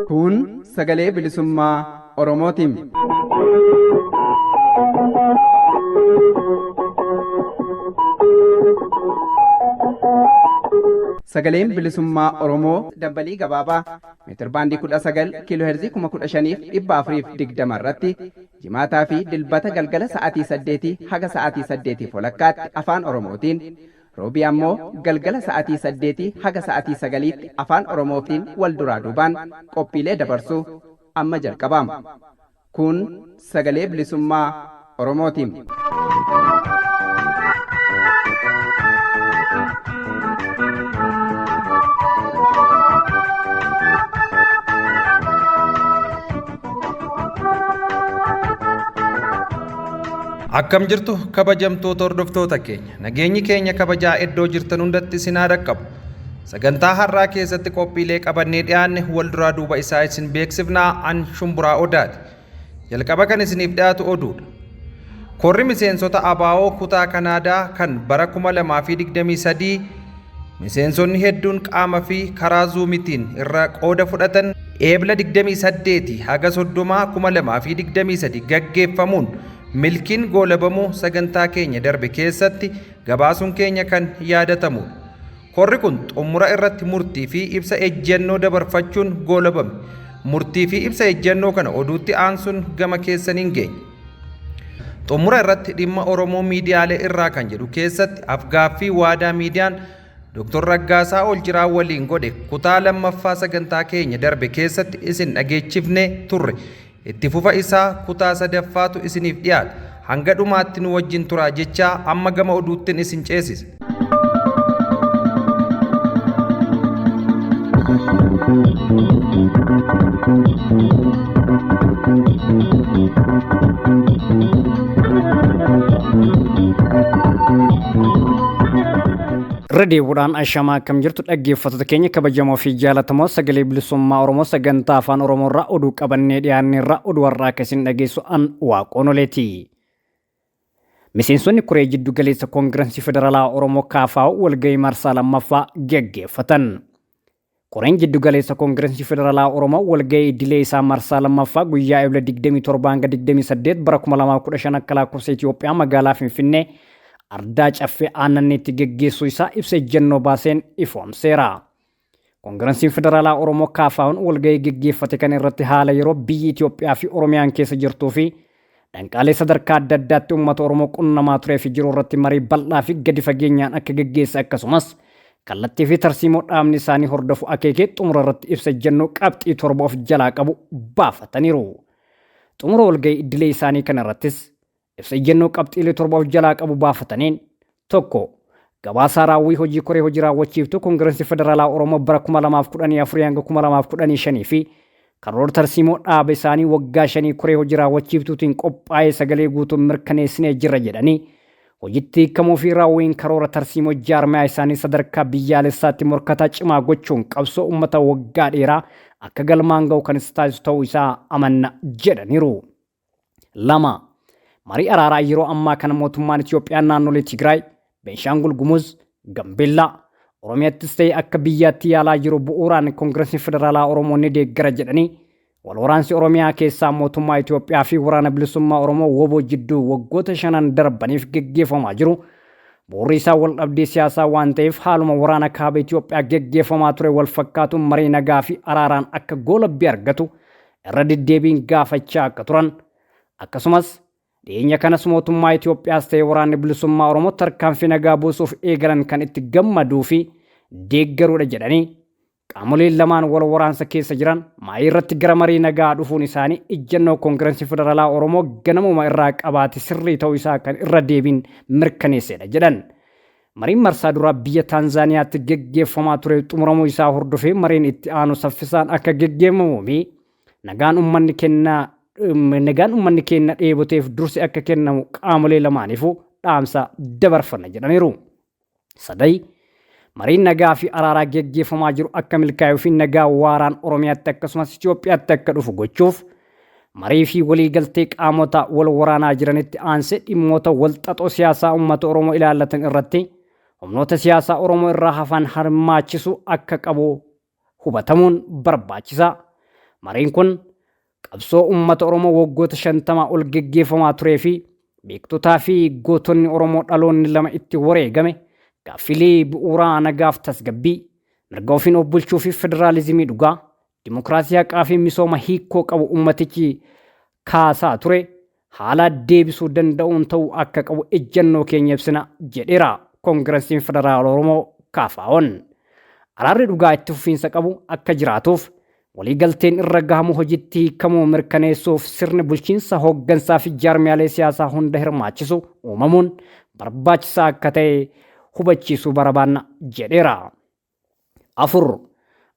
Kun sagalee bilisummaa Oromootiin. Sagaleen bilisummaa Oromoo dambalii gabaabaa meetir baandii 19 kiiloo heerzii 15,420 irratti jimaataa fi dilbata galgala sa'aatii 8 haga sa'aatii 8 walakkaatti afaan Oromootiin roobii ammoo galgala sa'aatii 8 haga sa'aatii 9tti afaan Oromootiin wal duraa duubaan qophiilee dabarsuu amma jalqabama. Kun sagalee bilisummaa Oromootiin. Akkam jirtu kabajamtoota hordoftoota keenya nageenyi keenya kabajaa iddoo jirtan hundatti isin haa dhaqqabu. Sagantaa har'aa keessatti qophiilee qabannee dhiyaanne wal duraa duuba isaa isin beeksifnaa an shumburaa odaati. Jalqaba kan isiniif dhiyaatu oduudha. Korri miseensota ABO kutaa Kanaadaa kan bara 2023 miseensonni hedduun qaama fi karaa zuumitiin irra qooda fudhatan eebla 28 haga 30 2023 gaggeeffamuun milkiin goolabamuu sagantaa keenya darbe keessatti gabaasuun keenya kan yaadatamu. Korri kun xumura irratti murtii fi ibsa ejjennoo dabarfachuun goolabame. Murtii fi ibsa ejjennoo kana oduutti aansuun gama keessaniin geenya. Xumura irratti dhimma Oromoo miidiyaalee irraa kan jedhu keessatti afgaaffii waadaa miidiyaan Dr. Raggaasaa Oljiraa waliin godhe kutaa lammaffaa sagantaa keenya darbe keessatti isin dhageechifnee turre. Itti fufa isaa kutaa sadaffaatu isiniif dhiyaata. Hanga dhumaatti nu wajjin turaa jechaa amma gama oduuttiin isin ceesisa. Raadiyoodhaan ashamaa akkam jirtu dhaggeeffattoota keenya kabajamoo fi jaallatamoo sagalee bilisummaa Oromoo sagantaa afaan Oromoo irraa oduu qabannee dhiyaanne irraa oduu har'aa akkasiin dhageessu an waaqonoleeti. Miseensonni koree jiddu galeessa koongirensii federaalaa Oromoo KFO walgahii marsaa lammaffaa gaggeeffatan. Koreen jiddu galeessa koongirensii federaalaa Oromoo walgahii idilee isaa marsaa lammaffaa guyyaa eebla 27 hanga 28 bara 2015 akka lakkoofsa Itoophiyaa magaalaa Finfinnee ardaa caffee aananneetti geggeessuu isaa ibsa ejjennoo baaseen ifoomseera. Koongirensiin federaalaa Oromoo KFO'n walgahii geggeeffate kan irratti haala yeroo biyyi Itoophiyaa fi Oromiyaan keessa jirtuu fi danqaalee sadarkaa adda addaatti uummata Oromoo qunnamaa turee fi jiru irratti marii bal'aa fi gadi fageenyaan akka geggeesse akkasumas kallattii fi tarsiimoo dhaabni isaanii hordofu akeekee xumura irratti ibsa ejjennoo qabxii 7 of jalaa qabu baafataniiru. Xumura walgahii idilee isaanii kana irrattis ibsa ejjennoo qabxiilee 7 of jalaa qabu baafataniin tokko gabaasaa raawwii hojii koree hojii raawwachiiftuu koongirensii federaalaa Oromoo bara 2014 hanga 2015 fi karoora tarsiimoo dhaaba isaanii waggaa 5 koree hojii raawwachiiftuutiin qophaa'ee sagalee guutuun mirkaneessinee jirra jedhanii hojiitti hiikamuu fi raawwiin karoora tarsiimoo jaarmaa isaanii sadarkaa biyyaalessaatti morkataa cimaa gochuun qabsoo uummata waggaa dheeraa akka galmaan ga'u kan taasisu ta'uu isaa amanna jedhaniiru. 2 marii araaraa yeroo ammaa kana mootummaan Itoophiyaa naannolee Tigraay, Beenshaangul Gumuz, Gambeellaa, Oromiyaattis ta'e akka biyyaatti yaalaa jiru bu'uuraan koongirensii federaalaa Oromoo ni deeggara jedhanii wal waraansi Oromiyaa keessaa mootummaa Itoophiyaa fi waraana bilisummaa Oromoo WBO jidduu waggoota 5 darbaniif geggeeffamaa jiru. Bu'uurri isaa wal dhabdee siyaasaa waan ta'eef haaluma waraana kaaba Itoophiyaa geggeeffamaa ture wal fakkaatuun marii nagaa fi araaraan akka goolabbii argatu irra deddeebiin gaafachaa akka turan akkasumas dhiyeenya kanas mootummaa Itoophiyaas ta'e waraanni bilisummaa Oromoo tarkaanfii nagaa buusuuf eegalan kan itti gammaduu fi deeggaruudha jedhanii qaamoleen lamaan wal waraansa keessa jiran maayii irratti gara marii nagaa dhufuun isaanii ejjennoo koongirensii federaalaa Oromoo ganamuma irraa qabaate sirrii ta'uu isaa kan irra deebiin mirkaneessedha jedhan. Mariin marsaa duraa biyya Taanzaaniyaatti geggeeffamaa ture xumuramuu isaa hordofee mariin itti aanu saffisaan akka geggeeffamuu fi nagaan uummanni keenya dheeboteef dursi akka kennamu qaamolee lamaaniifuu dhaamsa dabarfanna jedhaniiru. 3 mariin nagaa fi araaraa geggeeffamaa jiru akka milkaa'uu fi nagaa waaraan Oromiyaatti akkasumas Itoophiyaatti akka dhufu gochuuf marii fi waliigaltee qaamota wal waraanaa jiranitti aansee dhimmoota walxaxoo siyaasaa uummata Oromoo ilaallatan irratti humnoota siyaasaa Oromoo irraa hafan hirmaachisuu akka qabu hubatamuun barbaachisa. Mariin kun qabsoo uummata Oromoo waggoota 50 ol geggeeffamaa turee fi beektotaa fi gootonni Oromoo dhaloonni lama itti wareegame gaaffilee bu'uuraa nagaaf tasgabbii, mirga ofiin of bulchuu fi federaalizimii dhugaa, dimokiraasii haqaa fi misooma hiikoo qabu ummatichi kaasaa ture haala deebisuu danda'uun ta'uu akka qabu ejjennoo keenya ibsina jedheera Koongireesiin Federaala Oromoo KFO'n. Araarri dhugaa itti fufiinsa qabu akka jiraatuuf waliigalteen irra gahamu hojiitti hiikamuu mirkaneessuuf sirni bulchiinsa hooggansaa fi jaarmiyaalee siyaasaa hunda hirmaachisu uumamuun barbaachisaa akka ta'e hubachiisuu barbaanna jedheera. 4.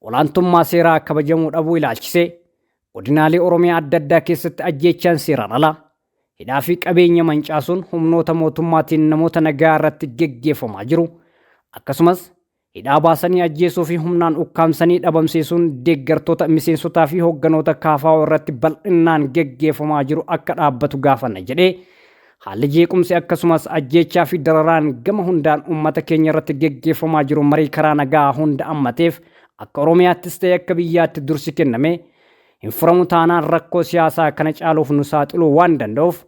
Olaantummaa seeraa kabajamuu dhabuu ilaalchisee godinaalee Oromiyaa adda addaa keessatti ajjeechaan seeraan ala hidhaa fi qabeenya mancaasuun humnoota mootummaatiin namoota nagaa irratti geggeeffamaa jiru. Akkasumas hidhaa baasanii ajjeesuu fi humnaan ukkaamsanii dhabamsiisuun deeggartoota miseensotaa fi hoogganoota KFO irratti bal'inaan geggeeffamaa jiru akka dhaabbatu gaafanna jedhee haalli jeequmsi akkasumas ajjeechaa fi dararaan gama hundaan uummata keenya irratti geggeeffamaa jiru marii karaa nagaa hunda ammateef akka Oromiyaattis ta'e akka biyyaatti dursi kenname hin furamu taanaan rakkoo siyaasaa kana caaluuf nu saaxiluu waan danda'uuf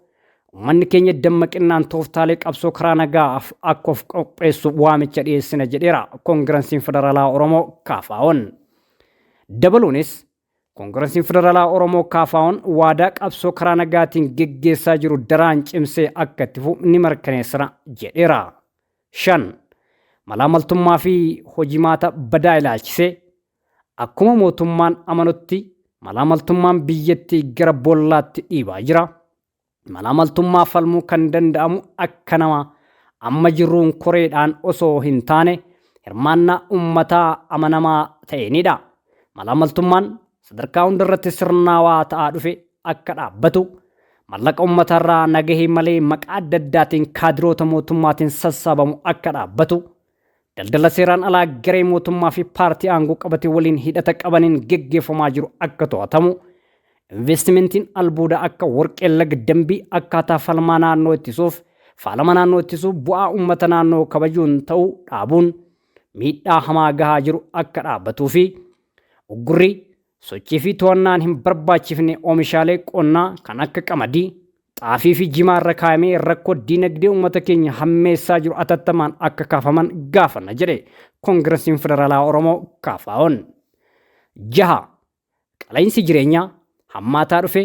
uummanni keenya dammaqinaan tooftaalee qabsoo karaa nagaa akka of qopheessu waamicha dhiyeessina jedheera Koongireesiin Federaalaa Oromoo KFO'n. Dabaluunis Koongireesiin Federaalaa Oromoo KFO'n waadaa qabsoo karaa nagaatiin geggeessaa jiru daraan cimsee akka itti fufu ni mirkaneessina jedheera. 5. Malaamaltummaa fi hojimaata badaa ilaalchisee akkuma mootummaan amanutti malaamaltummaan biyyattii gara bollaatti dhiibaa jira. Malaamaltummaa falmuu kan danda'amu akka nama amma jirruun koreedhaan osoo hin taane hirmaannaa uummataa amanamaa ta'eenidha. Malaamaltummaan sadarkaa hundarratti sirnaawaa ta'aa dhufe akka dhaabbatu mallaqa uummatarraa nagahee malee maqaa adda addaatiin kaadiroota mootummaatiin sassaabamu akka dhaabbatu daldala seeraan alaa garee mootummaa fi paartii aangoo qabate waliin hidhata qabaniin geggeeffamaa jiru akka to'atamu investimentiin albuuda akka warqee laga dambii akkaataa falmaa naannoo ittisuuf faalama naannoo ittisuuf bu'aa uummata naannoo kabajuun ta'uu dhaabuun miidhaa hamaa gahaa jiru akka dhaabbatuu fi uggurri sochii fi to'annaan hin barbaachifne oomishaalee qonnaa kan akka qamadii xaafii fi jimaa irra kaa'amee rakkoo diinagdee uummata keenya hammeessaa jiru atattamaan akka kaafaman gaafanna jedhe Koongireesiin Federaalaa Oromoo KFO'n. 6. Qaala'insi jireenyaa hammaataa dhufe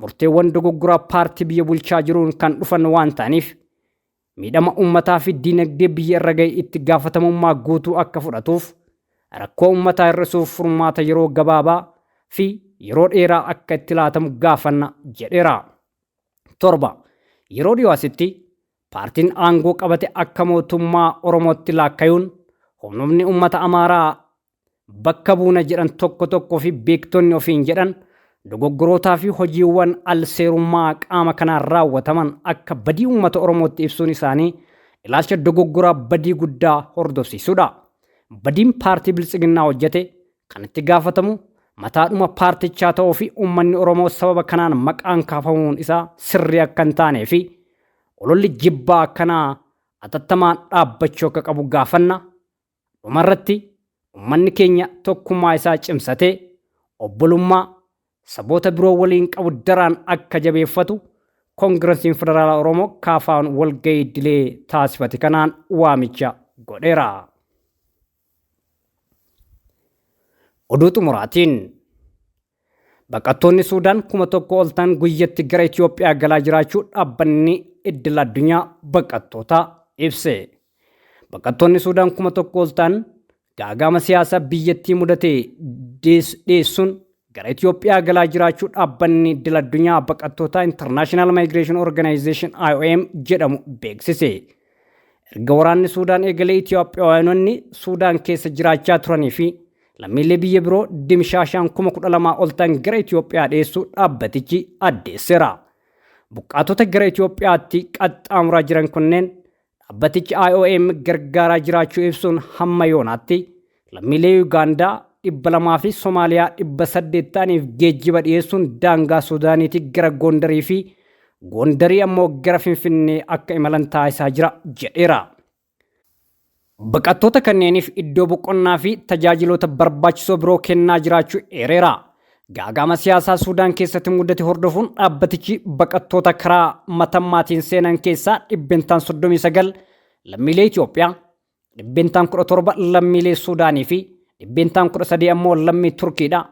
murteewwan dogoggoraa paartii biyya bulchaa jiruun kan dhufan waan ta'aniif miidhama uummataa fi diinagdee biyya irra ga'e itti gaafatamummaa guutuu akka fudhatuuf rakkoo uummataa hir'isuuf furmaata yeroo gabaabaa fi yeroo dheeraa akka itti laatamu gaafanna jedheera. 7. Yeroo dhiyaasitti paartiin aangoo qabate akka mootummaa Oromootti laakkayuun humnoonni uummata Amaaraa bakka buuna jedhan tokko fi beektonni ofiin jedhan dogoggorootaa fi hojiiwwan alseerummaa qaama kanaan raawwataman akka badii uummata Oromootti ibsuun isaanii ilaalcha dogoggoraa badii guddaa hordofsiisudha. Badiin paartii Biltsiginnaa hojjete kan itti gaafatamu mataadhuma paartichaa ta'uu fi uummanni Oromoo sababa kanaan maqaan kaafamuun isaa sirrii akka hin taanee fi ololli jibbaa akkanaa atattamaan dhaabbachuu akka qabu gaafanna. Dhumarratti uummanni keenya tokkummaa isaa cimsatee obbolummaa saboota biroo waliin qabu daraan akka jabeeffatu Koongireesiin Federaalaa Oromoo KFO'n walgahii idilee taasifate kanaan waamicha godheera. Oduu xumuraatiin baqattoonni Suudaan 1,000 ol ta'an guyyatti gara Itoophiyaa galaa jiraachuu dhaabbanni idil addunyaa baqattootaa ibse. Baqattoonni Suudaan 1,000 ol ta'an gaagama siyaasaa biyyattii mudatee dhiyeessuun gara Itoophiyaa galaa jiraachuu dhaabbanni idil addunyaa baqattootaa International Migration Organization IOM jedhamu beeksise. Erga waraanni Suudaan eegalee Itoophiyaanonni Suudaan keessa jiraachaa turanii fi lammiilee biyya biroo dimshaashaan 12,000 ol ta'an gara Itoophiyaa dhiyeessuu dhaabbatichi addeesseera. Buqqaatota gara Itoophiyaatti qaxxaamuraa jiran kunneen dhaabbatichi IOM gargaaraa jiraachuu ibsuun hamma yoonaatti lammiilee Ugaandaa, 200 fi Somaaliyaa 800 ta'aniif geejjiba dhiyeessuun daangaa Suudaaniitii gara Gondarii fi Gondarii ammoo gara Finfinnee akka imalan taasisaa jira jedheera. Baqattoota kanneeniif iddoo boqonnaa fi tajaajiloota barbaachisoo biroo kennaa jiraachuu eereera. Gaagama siyaasaa Suudaan keessatti mudate hordofuun dhaabbatichi baqattoota karaa matammaatiin seenan keessaa 39 lammiilee Itoophiyaa, 17 lammiilee Suudaanii fi 13 ammoo lammii Turkiidha.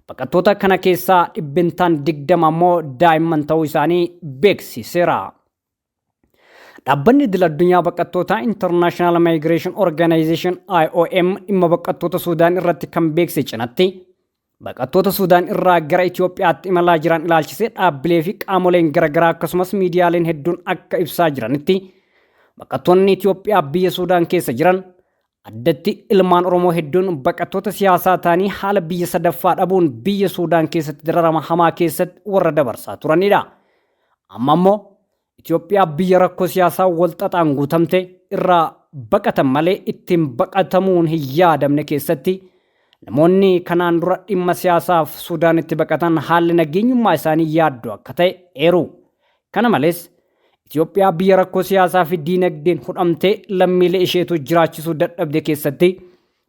Baqattoota kana keessaa 20 ammoo daa'imman ta'uu isaanii beeksiseera. Dhaabbanni idil addunyaa baqattoota International Migration Organization IOM dhimma baqattoota Suudaan irratti kan beeksise cinatti baqattoota Suudaan irraa gara Itoophiyaatti imalaa jiran ilaalchisee dhaabbilee fi qaamoleen garaagaraa akkasumas miidiyaaleen hedduun akka ibsaa jiranitti baqattoonni Itoophiyaa biyya Suudaan keessa jiran addatti ilmaan Oromoo hedduun baqattoota siyaasaa ta'anii haala biyya sadaffaa dhabuun biyya Suudaan keessatti dararama hamaa keessatti warra dabarsaa turanidha. Amma immoo Itoophiyaa biyya rakkoo siyaasaa walxaxaan guutamte irraa baqatan malee ittiin baqatamuun hin yaadamne keessatti namoonni kanaan dura dhimma siyaasaaf Suudaanitti baqatan haalli nageenyummaa isaanii yaaddoo akka ta'e eeru. Kana malees Itoophiyaa biyya rakkoo siyaasaa fi diinagdeen hudhamtee lammiilee isheetu jiraachisuu dadhabde keessatti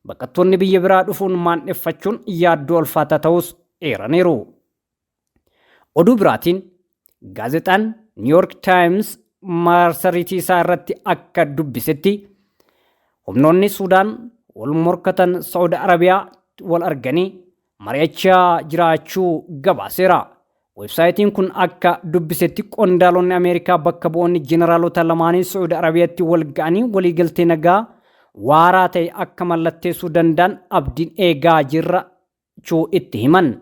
baqattoonni biyya biraa dhufuun maandheffachuun yaaddoo ulfaataa ta'us eeraniiru. Oduu biraatiin gaazexaan New York Times marsariitii isaa irratti akka dubbisetti humnoonni Suudaan wal morkatan Saudi Arabiyaa wal arganii mari'achaa jiraachuu gabaaseera. Websaayitiin kun akka dubbisetti qondaalonni Ameerikaa bakka bu'oonni jeneraalota lamaanii Saudi Arabiyaatti wal ga'anii waliigaltee nagaa waaraa ta'e akka mallatteessuu danda'an abdiin eegaa jiraachuu itti himan.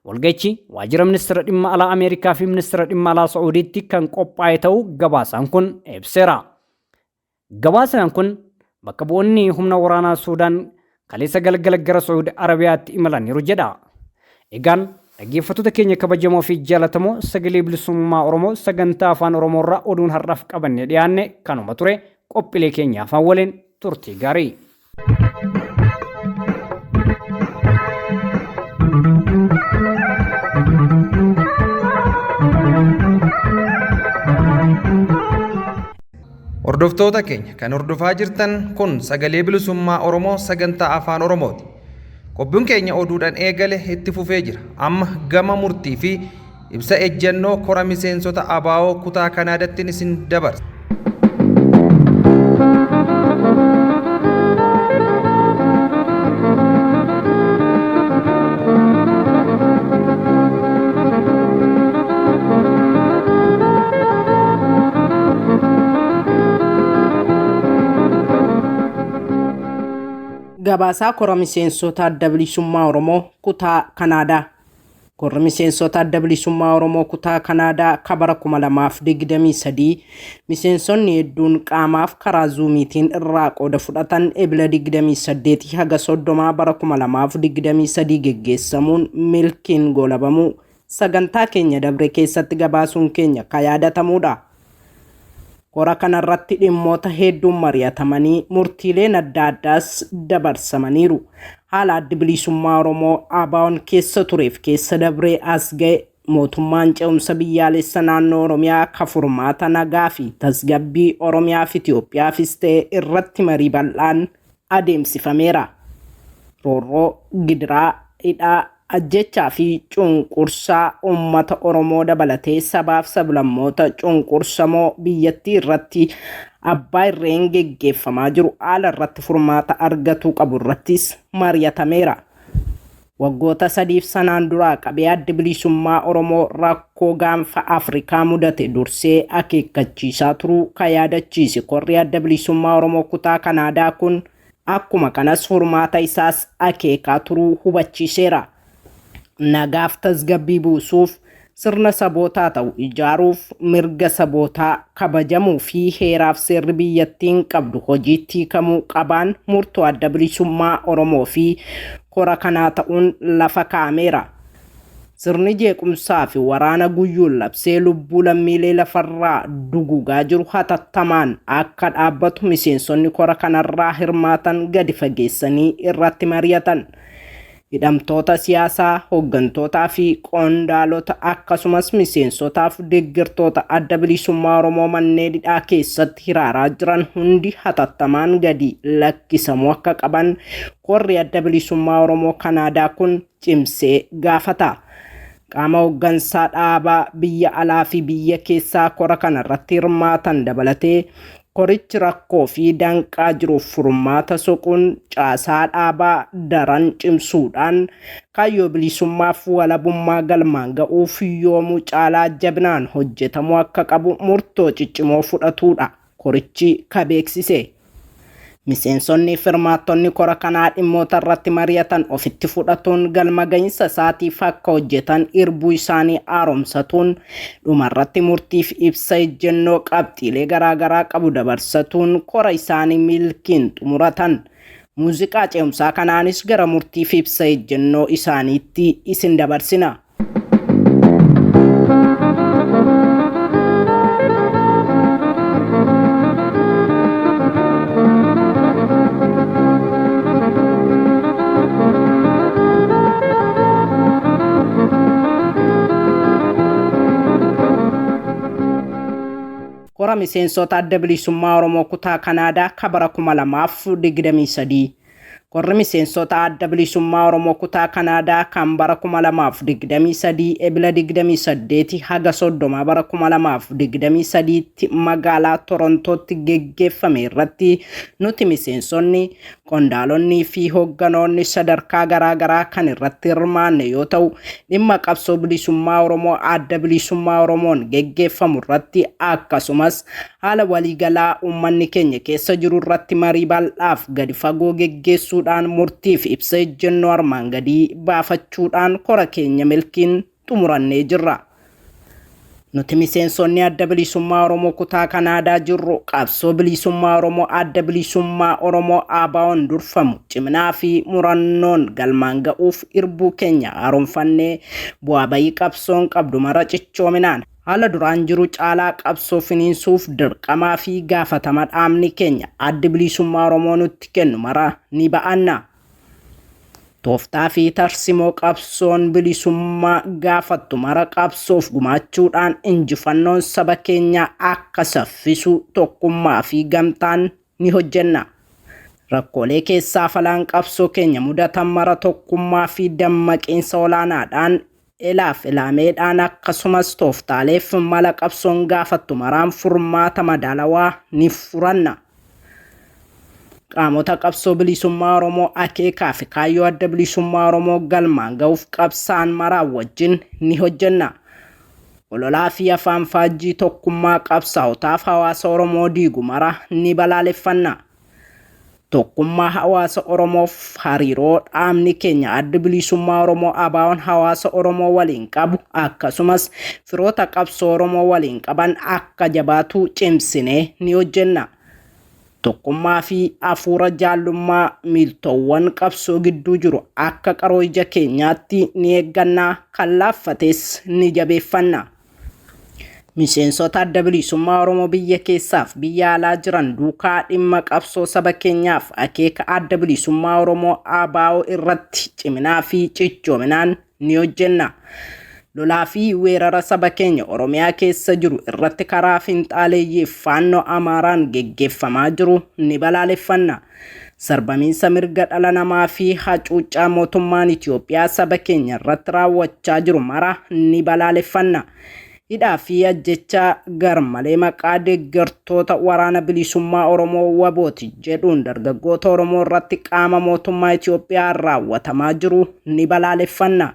Walga'ichi waajjira ministeera dhimma alaa Ameerikaa fi ministeera dhimma alaa Saa'udiitti kan qophaa'e ta'uu gabaasaan kun ibseera. Gabaasaan kun bakka bu'oonni humna waraanaa Suudaan kaleessa galgala gara Saudi Arabiyaatti imalaniiru jedha. Egaan dhaggeeffattoota keenya kabajamoo fi jaallatamoo sagalee bilisummaa Oromoo sagantaa afaan Oromoo irraa oduun har'aaf qabannee dhiyaanne kanuma ture. Qophiilee keenya afaan waliin turtii gaarii. Hordoftoota keenya kan hordofaa jirtan kun sagalee bilisummaa Oromoo sagantaa afaan Oromooti. Qophiin keenya oduudhaan eegale itti fufee jira. Amma gama murtii fi ibsa ejjennoo kora miseensota ABO kutaa Kanaadaatti isin dabarsa. Gabaasaa kora miseensota adda bilisummaa Oromoo kutaa Kanaadaa. Korri miseensota adda bilisummaa Oromoo kutaa Kanaadaa kabara 2023 miseensonni hedduun qaamaaf karaa zuumiitiin irraa qooda fudhatan ebila 28 haga 30 bara 2023 geggeessamuun milkiin goolabamuu sagantaa keenya dabre keessatti gabaasuun keenya ka yaadatamuudha. Kora kanarratti dhimmoota hedduun mari'atamanii murtiileen adda addaas dabarsamaniiru. Haala adda bilisummaa Oromoo ABO'n keessa tureef keessa dabree as ga'e mootummaan ce'umsa biyyaalessa naannoo Oromiyaa ka furmaata nagaa fi tasgabbii Oromiyaa fi Itoophiyaafis ta'e irratti marii bal'aan adeemsifameera. Roorroo, gidiraa, hidhaa, ajjechaa fi cunqursaa uummata Oromoo dabalatee sabaaf sablammoota cunqursamoo biyyattii irratti abbaa irreen geggeeffamaa jiru haala irratti furmaata argatuu qabu irrattis mari'atameera. Waggoota sadiif sanaan duraa qabee adda bilisummaa Oromoo rakkoo gaanfa Afrikaa mudate dursee akeekkachiisaa turuu ka yaadachiise korri adda bilisummaa Oromoo kutaa Kanaadaa kun akkuma kanas furmaata isaas akeekaa turuu hubachiiseera. Nagaaf tasgabbii buusuuf sirna sabootaa ta'u ijaaruuf mirga sabootaa kabajamuu fi heeraaf seerri biyyattiin qabdu hojiitti hiikamuu qabaan murtoo adda bilisummaa Oromoo fi kora kanaa ta'uun lafa kaa'ameera. Sirni jeequmsaa fi waraana guyyuun labsee lubbuu lammiilee lafarraa dugugaa jiru hatattamaan akka dhaabbatu miseensonni kora kanarraa hirmaatan gadi fageessanii irratti mari'atan. hidhamtoota siyaasaa, hooggantootaa fi qondaalota akkasumas miseensotaaf deeggartoota adda bilisummaa Oromoo manneen hidhaa keessatti hiraaraa jiran hundi hatattamaan gadi lakkisamuu akka qaban korri adda bilisummaa Oromoo Kanaadaa kun cimsee gaafata. Qaama hooggansaa dhaabaa biyya alaa fi biyya keessaa kora kanarratti hirmaatan dabalatee korichi rakkoo fi danqaa jiruuf furmaata soquun caasaa dhaabaa daran cimsuudhaan kaayyoo bilisummaaf walabummaa galmaan ga'uuf yoomuu caalaa jabinaan hojjetamuu akka qabu murtoo ciccimoo fudhatuudha korichi beeksise. Miseensonni firmaattonni kora kanaa dhimmoota irratti mari'atan ofitti fudhatuun galma gahinsa isaatiif akka hojjetan irbuu isaanii haaromsatuun dhumarratti murtiif ibsa ejjennoo qabxiilee garaagaraa qabu dabarsatuun kora isaanii milkiin xumuratan. Muuziqaa ce'umsaa kanaanis gara murtiif ibsa ejjennoo isaaniitti isin dabarsina. Kora miseensota adda bilisummaa Oromoo kutaa Kanaadaa bara 2023. Korri miseensota adda bilisummaa Oromoo kutaa Kanaadaa kan bara 2023 ebila 28 haga 30 bara 2023 magaalaa Torontootti geggeeffame irratti nuti miseensonni, qondaalonni fi hoogganoonni sadarkaa garaagaraa kan irratti hirmaanne yoo ta'u dhimma qabsoo bilisummaa Oromoo adda bilisummaa Oromoon geggeeffamu irratti akkasumas haala waliigalaa uummanni keenya keessa jiru irratti marii bal'aaf gadi fagoo geggeessuudhaan murtiif ibsa ejjennoo armaan gadii baafachuudhaan kora keenya milkiin xumurannee jirra. Nuti miseensonni adda bilisummaa Oromoo kutaa Kanaadaa jirru qabsoo bilisummaa Oromoo adda bilisummaa Oromoo ABO'n durfamu ciminaa fi murannoon galmaan ga'uuf irbuu keenya haaromfannee bu'aa bayii qabsoon qabdu mara cichoominaan haala duraan jiru caalaa qabsoo finiinsuuf dirqamaa fi gaafatama dhaabni keenya adda bilisummaa Oromoo nutti kennu mara ni ba'anna. Tooftaa fi tarsimoo qabsoon bilisummaa gaafattu mara qabsoof gumaachuudhaan injifannoon saba keenyaa akka saffisu tokkummaa fi gamtaan ni hojjenna. Rakkoolee keessaa falaan qabsoo keenya mudatan mara tokkummaa fi dammaqiinsa olaanaadhaan ilaaf ilaameedhaan akkasumas tooftaaleef mala qabsoon gaafattu maraan furmaata madaalawaa ni furanna. Qaamota qabsoo bilisummaa Oromoo akeekaa fi kaayyoo adda bilisummaa Oromoo galmaan ga'uuf qabsaan maraan wajjin ni hojjenna. Ololaa fi afaan faajjii tokkummaa qabsaa'otaaf hawaasa Oromoo diigu mara ni balaaleffanna. Tokkummaa hawaasa Oromoof hariiroo dhaabni keenya adda bilisummaa Oromoo ABO'n hawaasa Oromoo waliin qabu akkasumas firoota qabsoo Oromoo waliin qaban akka jabaatu cimsinee ni hojjenna. Tokkummaa fi hafuura jaallummaa miiltowwan qabsoo gidduu jiru akka qaroo ija keenyaatti ni eeggannaa, kan laaffates ni jabeeffanna. Miseensota adda bilisummaa Oromoo biyya keessaaf biyya alaa jiran duukaa dhimma qabsoo saba keenyaaf akeeka adda bilisummaa Oromoo ABO irratti ciminaa fi cichoominaan ni hojjenna. Lolaa fi weerara saba keenya Oromiyaa keessa jiru irratti karaa finxaaleeyyiif faannoo Amaaraan geggeeffamaa jiru ni balaaleffanna. Sarbamiinsa mirga dhala namaa fi hacuuccaa mootummaan Itoophiyaa saba keenya irratti raawwachaa jiru mara ni balaaleffanna. Hidhaa fi ajjechaa garmalee maqaa deeggartoota waraana bilisummaa Oromoo WBO'ti jedhuun dargaggoota Oromoo irratti qaama mootummaa Itoophiyaa raawwatamaa jiru ni balaaleffanna.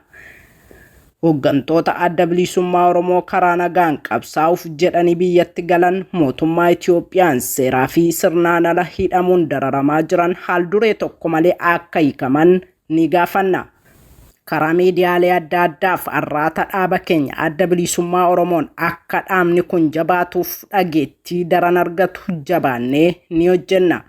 Hooggantoota adda bilisummaa Oromoo karaa nagaan qabsaa'uuf jedhanii biyyatti galan mootummaa Itoophiyaan seeraa fi sirnaan ala hidhamuun dararamaa jiran haal duree tokko malee akka hiikaman ni gaafanna. Karaa miidiyaalee adda addaaf arraata dhaaba keenya adda bilisummaa Oromoon akka dhaabni kun jabaatuuf dhageettii daran argatu jabaannee ni hojjenna.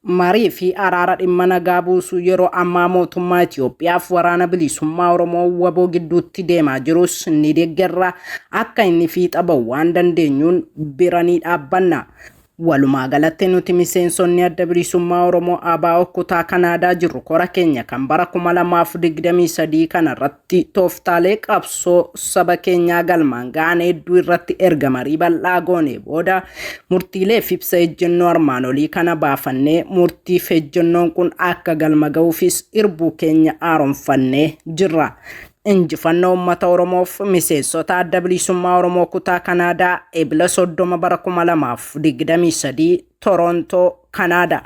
Marii fi araara dhimma nagaa buusuu yeroo ammaa mootummaa Itoophiyaaf waraana bilisummaa Oromoo WBO gidduutti deemaa jirus ni deeggarra akka inni fiixa ba'u waan dandeenyuun bira ni dhaabbanna. Walumaa galatti nuti miseensonni adda bilisummaa Oromoo ABO kutaa Kanaadaa jirru kora keenya kan bara 2023 kanarratti tooftaalee qabsoo saba keenyaa galmaan ga'an hedduu irratti erga marii bal'aa goonee booda murtiilee fi ibsa ejjennoo armaan olii kana baafannee murtii fi ejjennoon kun akka galma ga'uufis irbuu keenya haaromfannee jirra. Injifannoo uummata Oromoof miseensota adda bilisummaa Oromoo kutaa Kanaadaa Ebila 30 bara 2023 Torontoo, Kanaadaa.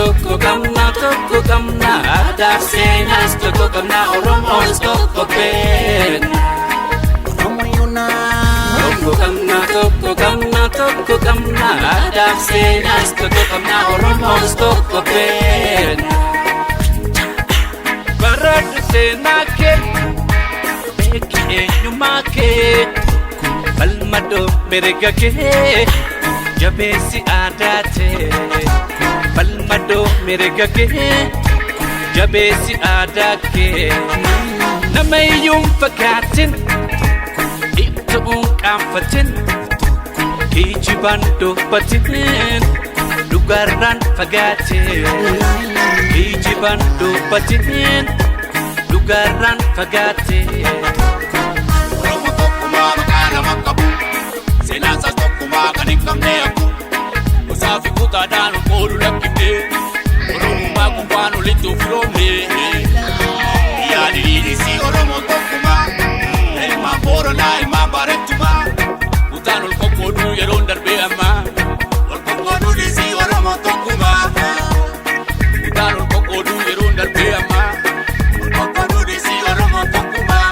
Tokko kamna aadaa seenaas tokko kamna Oromoos tokko beekna. Tokko kamna aadaa seenaas tokko kamna Oromoos tokko beekna. Baradhu seenaa kee beeki eenyummaa kee falmadoo mirga kee jabeessi aadaa tee. Balmado mirga kee jabeessi aadaa kee nama iyyuun fakkaatin ibtuun qaanfatin kijibaan dubbatin dhugaarraan fagaatin kijibaan dubbatin dhugaarraan fagaatin. Oromoo tokkummaa maqaa lama qabu seenaan isaas tokkummaa kan hin qabne akku. Safi kutadaan olu lakkite Oromummaa kubbaan olitti ufiroomne yaadi dhiidhisi Oromoo tokkummaa ilmaan Booranaa ilmaan Baarettumaa kutaan ol qoqqooduu yeroon darbee ammaa ol qoqqooduu dhiisi Oromoo tokkummaa kutaan ol qoqqooduu yeroon darbee ammaa ol qoqqooduu dhiisi Oromoo tokkummaa.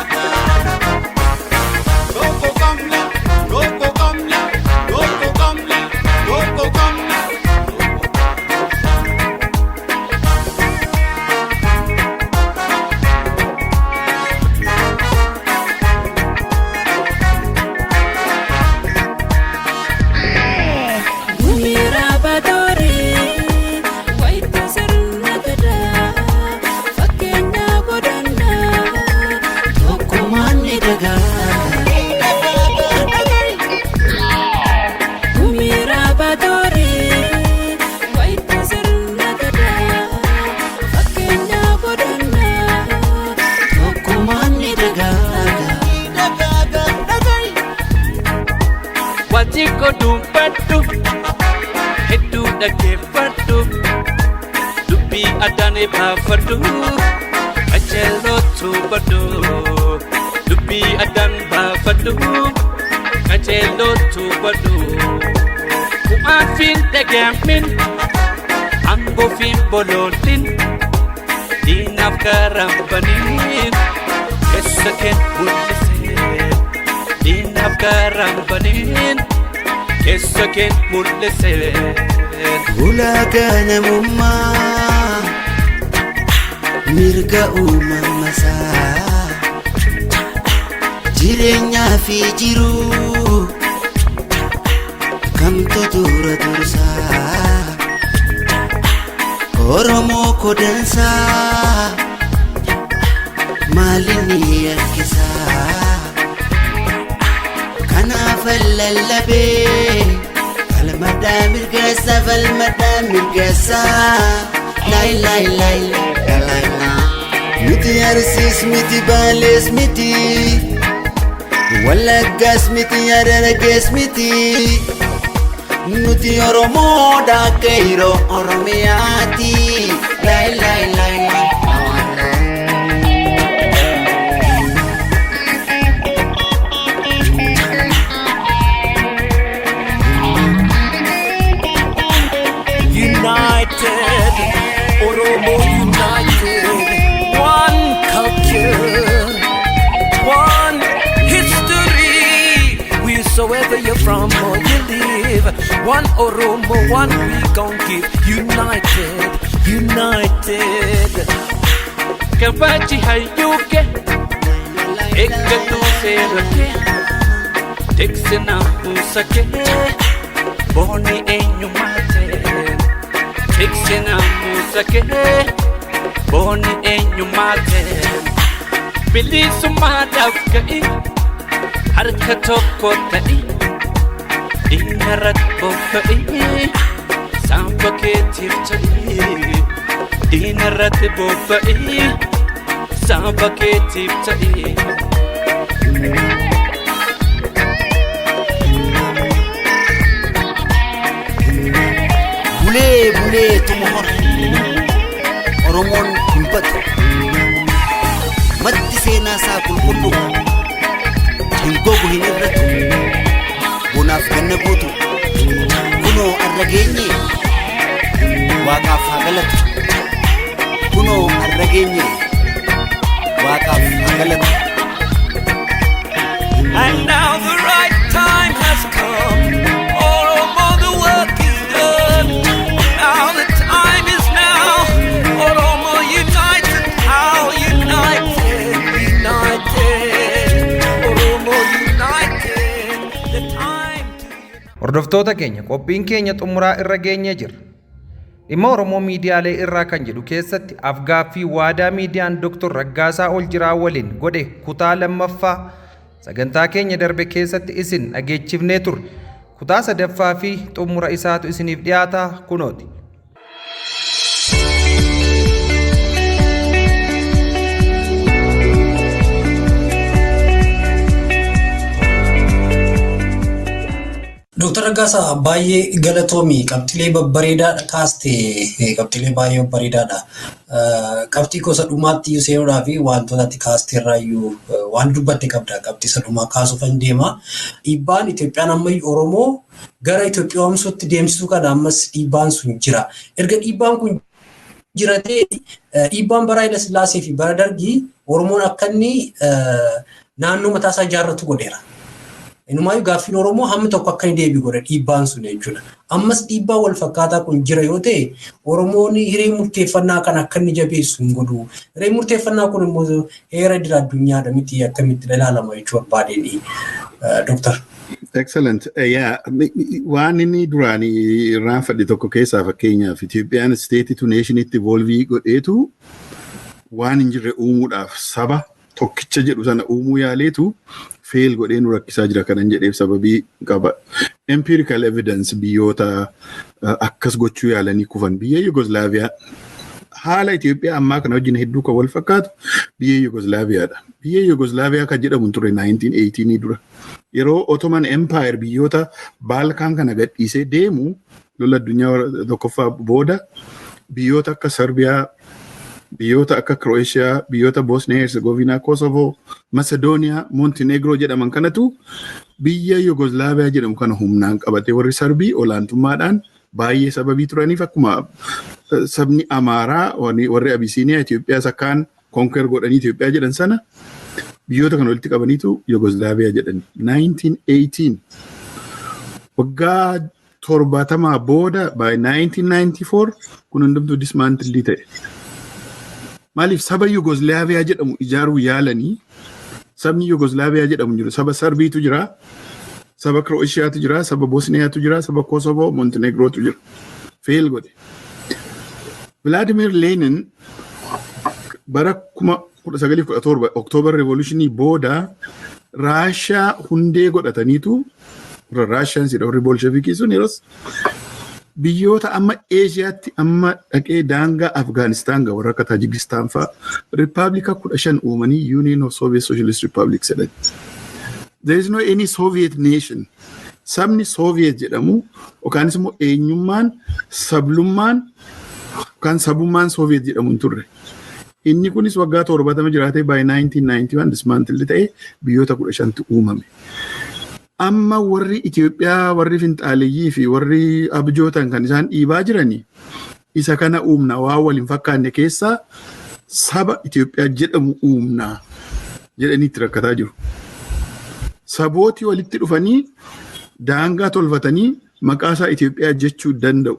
Wajiko dubbadhu hedduu dhaggeeffadhu dubbii addaan baafadhu qajeelootu badhu dubbii addaan baafadhu qajeelootu badhu ku'aafiin dhagaamin angoofiin boloolin diinaaf garambaniin keessa keen mul'isee diinaaf garambaniin keessa keen mul'isee. Ulaagaa namummaa mirga uumamasaa jireenyaa fi jiruu kamtu dura dursaa Oromoo kodansaa maalinni yakkisaa kanaaf lallabee falmadaa mirgeessa lai lai lai lai miti arsiis miti baalees miti wallaggaas miti harargees miti nuti Oromoodha akka yeroo Oromiyaati lai lai lai lai. United, Oromo united, one culture, one history. Wheresoever you're from or you live, one Oromo, one we gon' give. United, united. Kabaji hayuke, ekatu serake, Tiksina musake boni enyumate Tiksina musake boni enyumate Bilisuma dafkai harka tokko ta'i Dinarat bofai samba keetiif ta'i Dinarat bofai samba keetiif ta'i Bule tumuhor Oromon himbatu Maddi seenaa isaa qulqullu hin gogu hin irratu Bonaaf ganna guutu kunoo arra geenye Waaqaaf haa galatu kunoo arra geenye Waaqaaf haa galatu And now the right time has come Oromo the work is done Now the time is now Oromo united How united Oromo united The time to Hordoftoota keenya qophiin keenya xumuraa irra geenyee jira. Dhimma Oromoo miidiyaalee irraa kan jedhu keessatti afgaaffii waadaa miidiyaan Dr. Raggaasaa Oljiraa waliin godhe kutaa lammaffaa sagantaa keenya darbe keessatti isin dhageechifnee turre. Kutaa sadaffaa fi xumura isaatu isiniif dhiyaata kunooti. Dr. Raggaasaa baay'ee galatoomii qabxilee babbareedaadha kaaste qabxilee baay'ee babbareedaadha. Qabxii gosa dhumaatti seenuudhaa fi wantoota ati kaaste irraayyuu waan dubbatte qabda qabxii isa dhumaa kaasuuf hin deema. Dhiibbaan Itoophiyaan ammayyu Oromoo gara Itoophiyaamsuutti deemsisuu kana ammas dhiibbaan sun jira. Erga dhiibbaan kun jiratee dhiibbaan bara Haayile Sillaasee fi bara Dargii Oromoon akka inni naannoo mataasaa ijaarratu godheera. Inumaayyuu gaaffiin Oromoo hammi tokko akka inni deebi'u godhe dhiibbaan sun jechuudha. Ammas dhiibbaa wal fakkaataa kun jira yoo ta'e Oromoon hiree murteeffannaa kan akka inni jabeessu hin godhu. Hiree murteeffannaa kun immoo heera idil addunyaadha miti akkamitti ilaalama jechuu barbaadeen Dr. Excellent. Waan inni duraan irraan fadhi tokko keessaa fakkeenyaaf Itoophiyaan state to nation itti evolve godheetu waan hin jirre uumuudhaaf saba tokkicha jedhu sana uumuu yaaleetu fail godhee nu rakkisaa jira kanan jedheef sababii qaba. Empirical evidence biyyoota akkas gochuu yaalanii kufan biyya Yugoslavia haala Itoophiyaa ammaa kana wajjin hedduu kan wal fakkaatu biyya Yugoslaviyaadha. Biyya Yugoslavia kan jedhamu ture 1918 dura. Yeroo Ottoman Empire biyyoota Balkaan kana gadhiisee deemu lola addunyaa tokkoffaa booda biyyoota akka Serbiyaa biyyoota akka Croatia, biyyoota Bosnia Herzegovina, Kosovo, Macedonia, Montenegro jedhaman kanatu biyya Yugoslavia jedhamu kana humnaan qabatee warri Serbii olaantummaadhaan baay'ee sababii turaniif akkuma sabni Amaaraa warri Abisiiniyaa Itoophiyaa sakkaan konker godhanii Itoophiyaa jedhan sana biyyoota kana walitti qabaniitu Yugoslavia jedhani. 1918 waggaa 70 booda by 1994 kun hundumtuu dismantled ta'e. Maaliif saba Yugoslavia jedhamu ijaaruu yaalanii sabni Yugoslavia jedhamu jiru saba Serbiitu jira saba Croatiaatu jira saba Bosniyaatu jira saba Kosovo Montenegrotu jira fail godhe. Vladimir Lenin bara 1917 October Revolutionii booda Raashiyaa hundee godhataniitu Raashiyaan sidha warri Bolshevikii sun yeroos biyyoota amma Eeshiyaatti amma dhaqee daangaa Afgaanistaan ga warra akka Tajikistaan fa'a Riippaabilika 15 uumanii Union of Soviet Socialist Republics jedhan. There is no any Soviet nation. Sabni Soviet jedhamu yookaanis immoo eenyummaan sablummaan kan sabummaan Soviet jedhamu hin turre. Inni kunis waggaa 70 jiraatee by 1991 dismantled ta'ee biyyoota 15tu uumame. Amma warri Itoophiyaa warri finxaaleeyyii fi warri abjootan kan isaan dhiibaa jiranii isa kana uumna waa waliin fakkaanne keessaa saba Itoophiyaa jedhamu uumna jedhanii itti rakkataa jiru. Sabooti walitti dhufanii daangaa tolfatanii maqaasaa Itoophiyaa jechuu danda'u.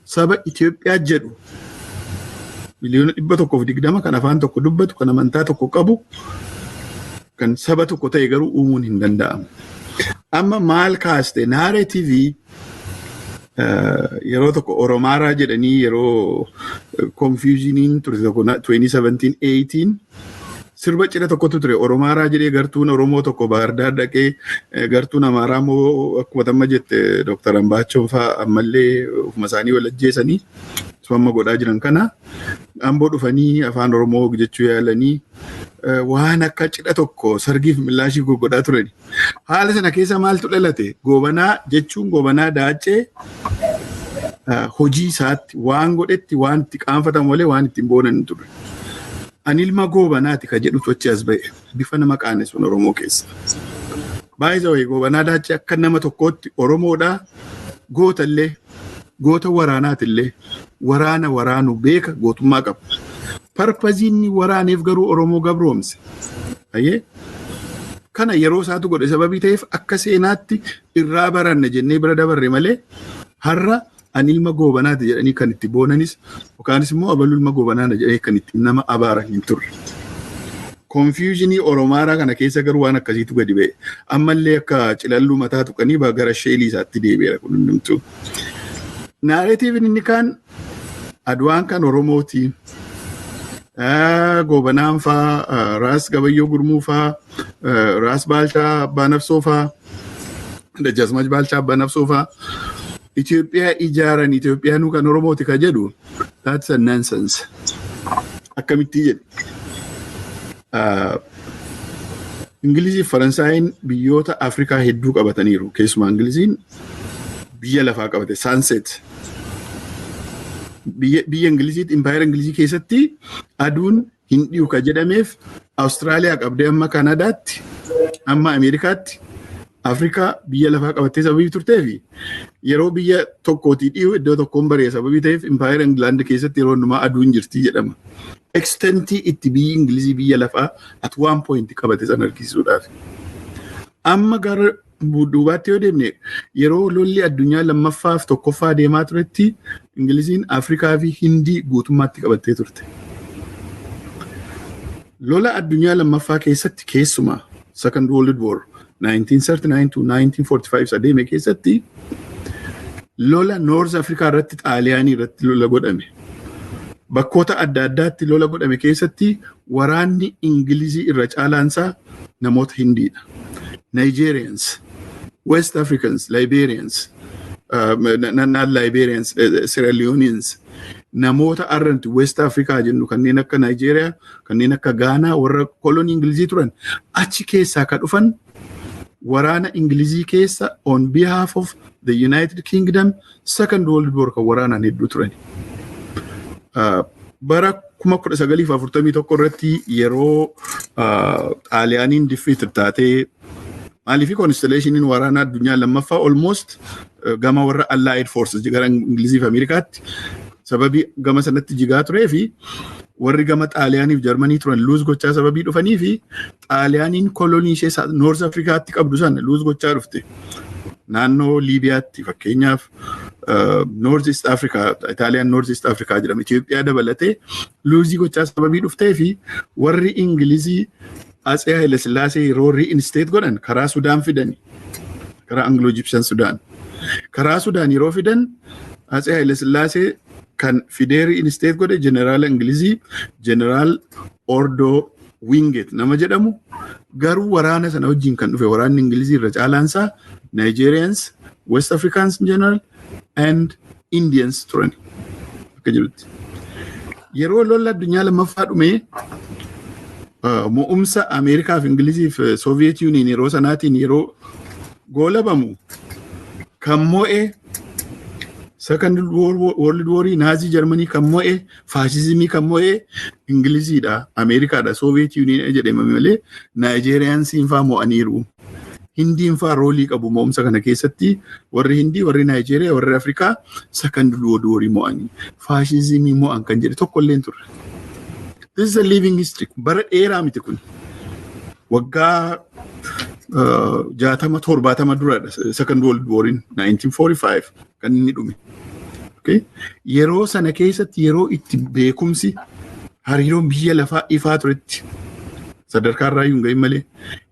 Saba Itoophiyaa jedhu miliyoona 120 kan afaan tokko dubbatu kan amantaa tokko qabu kan saba tokko ta'e garuu uumuun hin danda'amu. Amma maal kaaste narrative yeroo tokko Oromaaraa jedhanii yeroo confusioniin ture tokko 2017-18 sirba cidha tokkotu ture Oromaaraa jedhee gartuun Oromoo tokko Baardaar dhaqee gartuun Amaaraa immoo akkuma tamma jette Dr. Ambaachoon fa'aa ammallee ofuma isaanii wal ajjeesanii amma godhaa jiran kana amboo dhufanii afaan Oromoo jechuu yaalanii waan akka cidha tokko sargiif millaashii godhaa turani. Haala sana keessa maaltu dhalate? Goobanaa jechuun goobanaa daacee hojii isaatti waan godhetti waan itti qaanfatamu malee waan ittiin boonan ture. Ani ilma goobanaati ka jedhutu achi as ba'e bifa nama qaanessuun Oromoo keessa. Baay'ee wayii goobanaa daacee akka nama tokkootti Oromoodhaa gootallee goota waraanaatillee waraana waraanu beeka gootummaa qaba. Parpaziinni waraaneef garuu Oromoo gabroomse. Ayyee kana yeroo isaatu godhe sababii ta'eef akka seenaatti irraa baranne jennee bira dabarre malee har'a ani ilma goobanaati jedhanii kan itti boonanis yookaanis immoo abaluu ilma goobanaana jedhanii kan itti nama abaaran hin turre. Confusionii Oromaaraa kana keessa garuu waan akkasiitu gadi ba'e. Ammallee akka cilalluu mataa tuqanii gara sheelii isaatti deebi'eera kun hundumtuu. Narratiivin inni kaan Adwaan kan Oromooti. Goobanaan fa'aa, Raas Gabayyoo Gurmuu fa'aa, Raas Baalchaa Abbaa Nafsoo fa'aa, Dajjasmach Baalchaa Abbaa Nafsoo fa'aa. Itoophiyaa ijaaran Itoophiyaanuu kan Oromooti ka jedhu that's a nonsense. Akkamitti jedhe? Ingilizii fi Faransaayeen biyyoota Afrikaa hedduu qabataniiru. Keessumaa Ingiliziin biyya lafaa qabate sunset. Biyya Ingiliziitti impaayera Ingilizii keessatti aduun hin dhiyu ka jedhameef Awustiraaliyaa qabdee amma Kanadaatti amma Ameerikaatti Afrikaa biyya lafaa qabattee sababii turteefi yeroo biyya tokkootii dhiyu iddoo tokkoon baree sababii ta'eef impaayera Ingilaand keessatti yeroo hundumaa aduun jirti jedhama. Extentii itti biyyi Ingilizii biyya lafaa at one point qabate san argisiisuudhaaf. Amma gara duubaatti yoo deemne yeroo lolli addunyaa lammaffaaf tokkoffaa deemaa turetti Ingiliziin Afrikaa fi Hindii guutummaatti qabattee turte. Lola addunyaa lammaffaa keessatti keessumaa Second World War 1939 to 1945 sadeeme keessatti lola North Africa irratti Xaaliyaanii irratti lola godhame. Bakkoota adda addaatti lola godhame keessatti waraanni Ingilizii irra caalaansaa namoota Hindiidha. Nigerians, West Africans, Liberians, not Liberians, Sierra Leoneans, namoota arranti West Africa jennu kanneen akka Nigeria, kanneen akka Ghana warra kolonii Ingilizii turan achi keessaa ka dhufan waraana Ingilizii keessa on behalf of the United Kingdom Second World War kan waraanaan hedduu turan. Bara 1941 irratti yeroo Xaaliyaaniin defeated taatee maaliif constellationiin waraanaa addunyaa lammaffaa almost gama warra Allied Forces gara Ingilizii fi Ameerikaatti sababii gama sanatti jigaa turee fi warri gama Xaaliyaaniif Jarmanii turan luus gochaa sababii dhufanii fi Xaaliyaaniin kolonii ishee North Afrikaatti qabdu sana luus gochaa dhufte. Naannoo Liibiyaatti fakkeenyaaf North East Africa, Italian North East Africa jedhama. Itoophiyaa dabalatee luusii gochaa sababii dhuftee fi warri Ingilizii Atsee Haile Sillaasee yeroo reinstate godhan karaa Sudaan fidani. Karaa Anglo-Egyptian Sudaan. Karaa Sudaan yeroo fidan Atsee Haile Sillaasee kan fidee reinstate godhe Jeneraala Ingilizii Jeneraal Ordo Wingate nama jedhamu garuu waraana sana wajjin kan dhufe waraanni Ingilizii irra caalaansaa Nigerians, West Africans in general and Indians turan. Akka jirutti. Yeroo lola addunyaa lammaffaa dhume mo'umsa Ameerikaa fi Ingilizii fi Soviet Union yeroo sanaatiin yeroo goolabamu kan mo'e Second World War Nazi Germany kan mo'e faashizimii kan mo'e Ingiliziidha, Ameerikaadha, Soviet Union jedhamame malee Nigeriansiin fa'aa mo'aniiru. Hindiin fa'aa roolii qabu mo'umsa kana keessatti warri Hindii, warri Nigeria, warri Afrikaa Second World War mo'anii faashizimii mo'an kan jedhe tokko illee turre. This is a living history. Bara dheeraa miti kun. Waggaa 60-70 duradha Second World War in 1945 kan inni dhume. Okay? Yeroo sana keessatti yeroo itti beekumsi hariiroon biyya lafaa ifaa turetti sadarkaa irraa hin gahin malee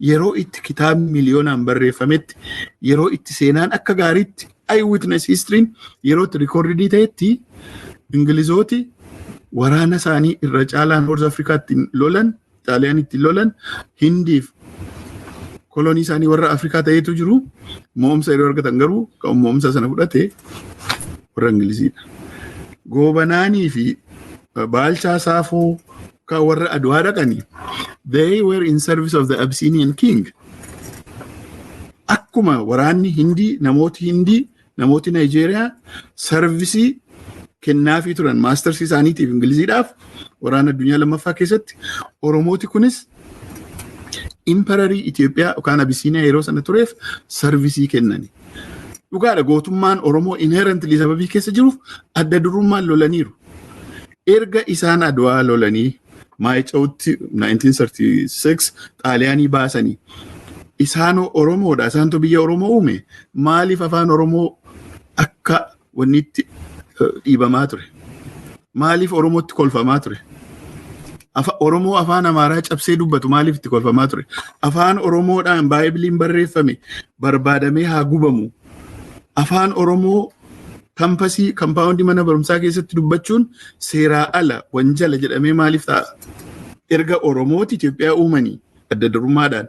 yeroo itti kitaabni miliyoonaan barreeffametti yeroo itti seenaan akka gaariitti eyewitness historyin yeroo itti rikoordii ta'etti Ingilizooti waraana isaanii irra caalaan North Afrikaatti lolan Xaaliyaanitti lolan Hindiif kolonii isaanii warra Afrikaa ta'etu jiru mo'umsa yeroo argatan garuu kan mo'umsa sana fudhate warra Ingiliziidha. Goobanaanii fi Baalchaa Saafoo kan warra Adwaa dhaqanii they were in service of the Abyssinian king. Akkuma waraanni Hindii namooti Nigeeriyaa sarvisii kennaafii turan maastarsii isaaniitiif Ingiliziidhaaf waraana addunyaa lammaffaa keessatti Oromooti kunis Imperarii Itoophiyaa yookaan Abisiiniyaa yeroo sana tureef sarvisii kennani. Dhugaadha gootummaan Oromoo inherently sababii keessa jiruuf adda durummaan lolaniiru. Erga isaan Adwaa lolanii Maayicawutti 1936 Xaaliyaanii baasanii isaanoo Oromoodha isaantu biyya Oromoo uume maaliif afaan Oromoo akka wannitti dhiibamaa ture? Maaliif Oromootti kolfamaa ture? Oromoo afaan Amaaraa cabsee dubbatu maaliif itti kolfamaa ture? Afaan Oromoodhaan Baaybiliin barreeffame barbaadamee haa gubamu. Afaan Oromoo kampasii kampaawundi mana barumsaa keessatti dubbachuun seeraa ala wanjala jedhamee maaliif ta'a? Erga Oromooti Itoophiyaa uumanii adda durummaadhaan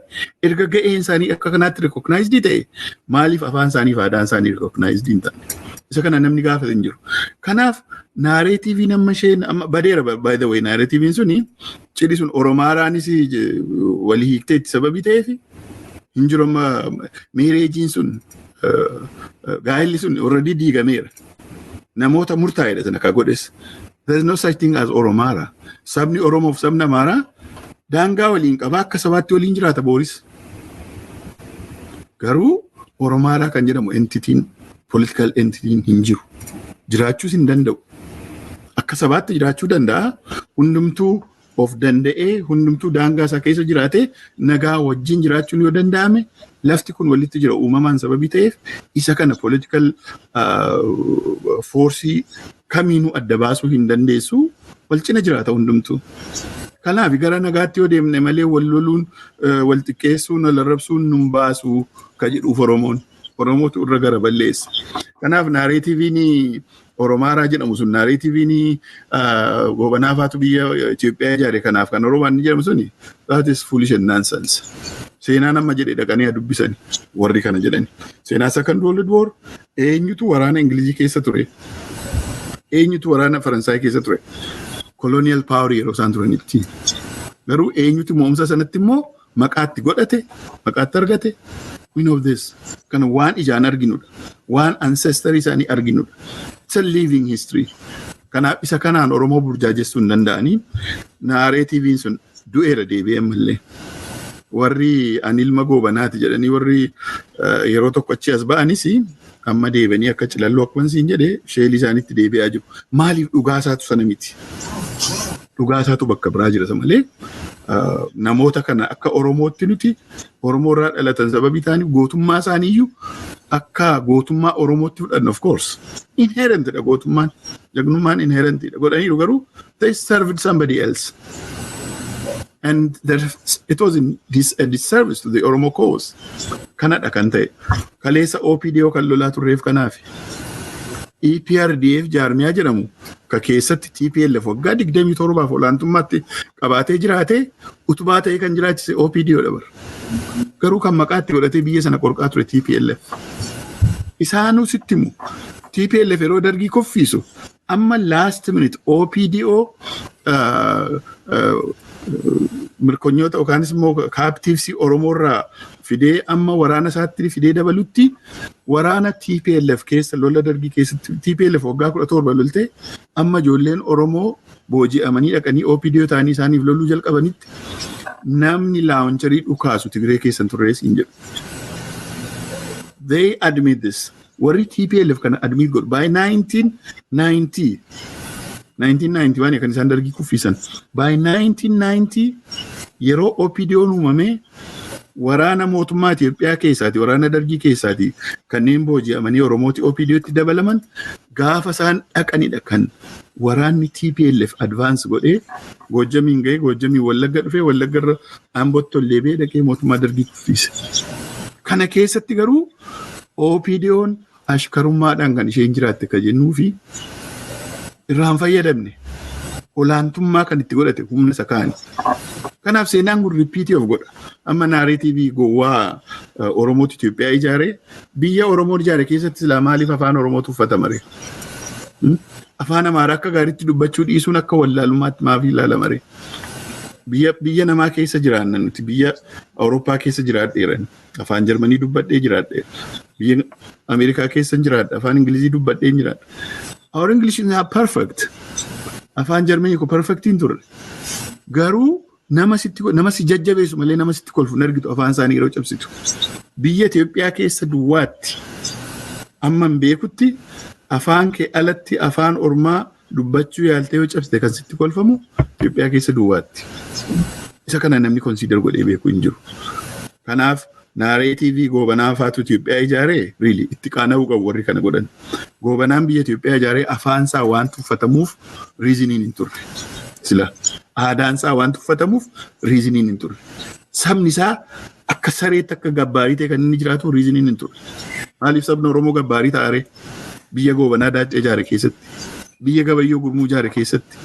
erga ga'een isaanii akka kanaatti recognized ta'e maaliif afaan isaanii fi aadaan isaanii recognized hin taane? Isa kana namni gaafate hin jiru. Kanaaf naareetiiviin amma isheen amma badeera by the way naareetiiviin suni cidhi sun Oromaaraanis walii hiikteetti sababii ta'eef hin jiru amma meereejiin sun gaa'elli sun already diigameera. Namoota murtaa'edha sana akka godhes. There is no such thing as Oromaara. Sabni Oromoof sabni Amaaraa daangaa waliin qaba akka sabaatti waliin jiraata booris. Garuu Oromaaraa kan jedhamu entitiin political entitiin hin jiru. Jiraachuus hin danda'u. Akka sabaatti jiraachuu danda'a. Hundumtuu of danda'ee hundumtuu daangaa isaa keessa jiraatee nagaa wajjin jiraachuun yoo danda'ame lafti kun walitti jira uumamaan sababii ta'eef isa kana political force kamiinuu adda baasuu hin dandeessu wal cina jiraata hundumtuu. Kanaaf gara nagaatti yoo deemne malee wal loluun wal xiqqeessuun wal arrabsuun nun baasu ka jedhuuf Oromootu irra gara balleessa. Kanaaf naareetiiviin Oromaaraa jedhamu sun naareetiiviin gobanaafaatu biyya Itoophiyaa ijaare kanaaf kan Oromaan jedhamu suni that is foolish and nonsense. Seenaan amma jedhe dhaqanii dubbisani warri kana jedhani. Seenaa Second World War eenyutu waraana Ingilizii keessa ture? Eenyutu waraana Faransaay keessa ture? Colonial power yeroo isaan turanitti. Garuu eenyutu mo'umsa sanatti immoo maqaatti godhate, maqaatti argate. We know this. Kana waan ijaan arginudha. Waan ancestry isaanii arginudha. It's a living history. Kanaaf isa kanaan Oromoo burjaajessuu hin danda'anii naareetiiviin sun du'eera deebi'ee ammallee. Warri ani ilma goobanaati jedhanii warri yeroo tokko achi as ba'anis amma deebi'anii akka cilalloo akkuma siin jedhee sheelii isaaniitti deebi'aa jiru. Maaliif dhugaasaatu sana miti? Dhugaasaatu bakka biraa jira malee namoota kana akka Oromootti nuti Oromoo irraa dhalatan sababii ta'aniif gootummaa isaaniiyyuu akka gootummaa Oromootti fudhanna of course. Inherentidha gootummaan. Jagnummaan inherentidha. Godhaniiru garuu they served somebody else. And it was a disservice to the Oromo cause. Kanadha kan ta'e. Kaleessa OPDO kan lolaa turreef kanaafi. EPRDF jaarmiyaa jedhamu ka keessatti TPLF waggaa 27 olaantummaatti qabaatee jiraatee utubaa ta'ee kan jiraachise OPDO dabar. Garuu kan maqaatti godhatee biyya sana qorqaa ture TPLF. Isaanuu sittimu TPLF yeroo dargii koffiisu amma last minute OPDO mirkonyoota yookaanis immoo kaaptiivsii Oromoo irraa fidee amma waraana isaatti fidee dabalutti waraana TPLF keessa lola dargii keessatti TPLF waggaa 17 lolte amma ijoolleen Oromoo booji'amanii dhaqanii OPDO ta'anii isaaniif loluu jalqabanitti namni laawuncharii dhukaasu Tigree keessan turrees hin jedhu. They admit this. Warri TPLF kana admit godhu by 1991 kan isaan dargii kuffisan. By 1990 yeroo OPDO'n uumame waraana mootummaa Itoophiyaa keessaati waraana dargii keessaati kanneen booji'amanii Oromooti OPDO'tti dabalaman gaafa isaan dhaqanidha kan waraanni TPLF advance godhee Goojjamiin ga'ee Goojjamiin Wallagga dhufee Wallaggarra Ambootti ol deebi'ee dhaqee mootummaa Dargii kuffise. Kana keessatti garuu OPDO'n ashkarummaadhaan kan isheen jiraatte kan jennuu fi irraan fayyadamne olaantummaa kan itti godhate humna isa kaani. Kanaaf seenaan kun repeat of godha. Amma narrative gowwaa Oromoo Itoophiyaa ijaaree biyya Oromoo ijaare keessatti silaa maaliif afaan Oromootu uffatama ree? Afaan Amaaraa akka gaariitti dubbachuu dhiisuun akka wallaalummaatti maaf ilaalama ree? Biyya namaa keessa jiraanna nuti biyya Awurooppaa keessa jiraadheera. Afaan Jarmanii dubbadhee jiraadheera. Biyya Ameerikaa keessa jiraadha. Afaan Ingilizii dubbadhee jiraadha. Our English is not perfect. Afaan Jarmanii ko perfect hin turre. Garuu nama si jajjabeessu malee nama sitti kolfu argitu afaan isaanii yeroo cabsitu. Biyya Itoophiyaa keessa duwwaatti amma beekutti afaan kee alatti afaan Ormaa dubbachuu yaaltee yoo cabsite kan sitti kolfamu Itoophiyaa keessa duwwaatti. Isa kana namni consider godhee beeku hin jiru. Kanaaf narrative goobanaa faatu Itoophiyaa ijaaree really itti qaana'uu qabu warri kana godhan. Goobanaan biyya Itoophiyaa ijaaree afaan isaa waan tuffatamuuf reasoning hin turre. Sila aadaan isaa waan tuffatamuuf reasoning hin turre. Sabni isaa akka sareetti akka gabbaarii ta'e kan inni jiraatu reasoning hin turre. Maaliif sabni Oromoo gabbaarii ta'are biyya goobanaa Daaccee ijaare keessatti, biyya Gabayyoo Gurmuu ijaare keessatti,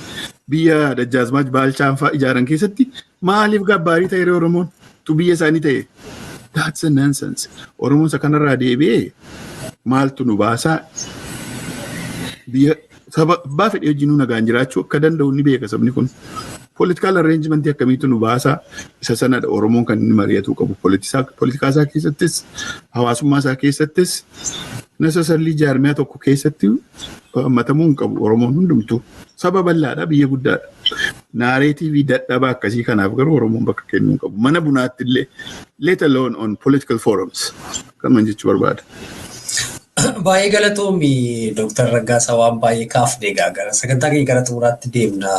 biyya Dajjaazmaach Baalchaan fa'aa ijaaran keessatti maaliif gabbaarii ta'e Oromoon tu biyya isaanii ta'e? That's a nonsense. Oromoon isa kanarraa deebi'ee maaltu nu baasaa? Biyya saba abbaa fedhee wajjin nagaan jiraachuu akka danda'u ni beeka sabni kun. Political arrangement akkamiitu nu baasaa? Isa sanadha Oromoon kan inni mari'atuu qabu. Politikaa isaa keessattis, hawaasummaa isaa keessattis, necessarily jaarmiyaa tokko keessatti hammatamuu hin qabu. Oromoon hundumtuu saba bal'aadha, biyya guddaadha. Narrative dadhabaa akkasii kanaaf garuu Oromoon bakka kennuu hin qabu. Mana bunaatti illee let alone on political forums kan jechuu barbaada. Baay'ee galatoomi Dr. Raggaasaa waan baay'ee kaafnee gaagara. Sagantaa keenya gara xumuraatti deemna.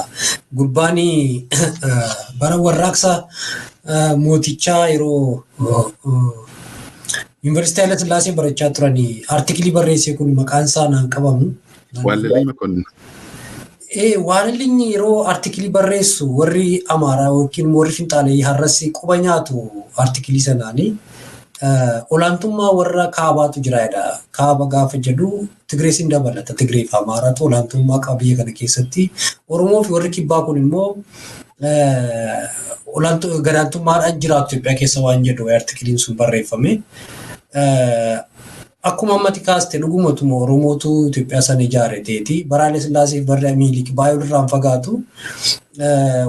Gurbaanii bara warraaqsa mootichaa yeroo Yuunivarsiitii Haayile Sillaasee barachaa turanii artiikilii barreesse kun maqaan isaa naan qabamu. Waallalii Makonnin. Waallalli yeroo artiikilii barreessu warri Amaaraa yookiin warri Finxaalee har'as quba nyaatu artiikilii sanaanii. Olaantummaa warra kaabaatu jiraadha. Kaaba gaafa jedhu Tigreesin dabalata. Tigree fi Amaaraatu olaantummaa biyya kana keessatti. Oromoo fi warri kibbaa kun immoo gadaantummaadhaan jiraatu Itoophiyaa keessa waan jedhu artiikiliin sun barreeffame. Akkuma ammatti kaaste dhugumatuma Oromootu Itoophiyaa sana ijaareteeti. Bara Haayile Sillaasee fi bara Minilik baay'ee irraan fagaatu.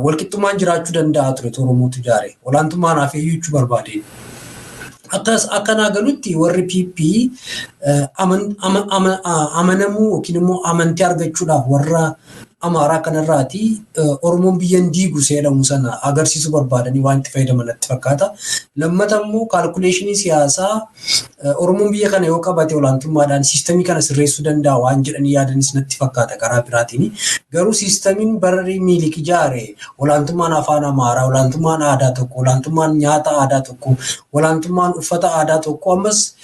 Walqixxummaan jiraachuu danda'a ture Oromootu ijaare. Olaantummaan hafee jechuu barbaade. Akkanaa galutti warri PP amanamuu yookiin immoo amantii argachuudhaaf warra Amaaraa kanarraati Oromoon biyyan diigu seedhamu sana agarsiisuu barbaadanii waan itti fayyadaman natti fakkaata. Lammata immoo kaalkuleeshinii siyaasaa Oromoon biyya kana yoo qabate olaantummaadhaan siistemii kana sirreessuu danda'a waan jedhanii yaadanis natti fakkaata karaa biraatiin. Garuu siistemiin barri Minilik ijaare olaantummaan afaan Amaaraa, olaantummaan aadaa tokko, olaantummaan nyaata aadaa tokko, olaantummaan uffata aadaa tokko ammas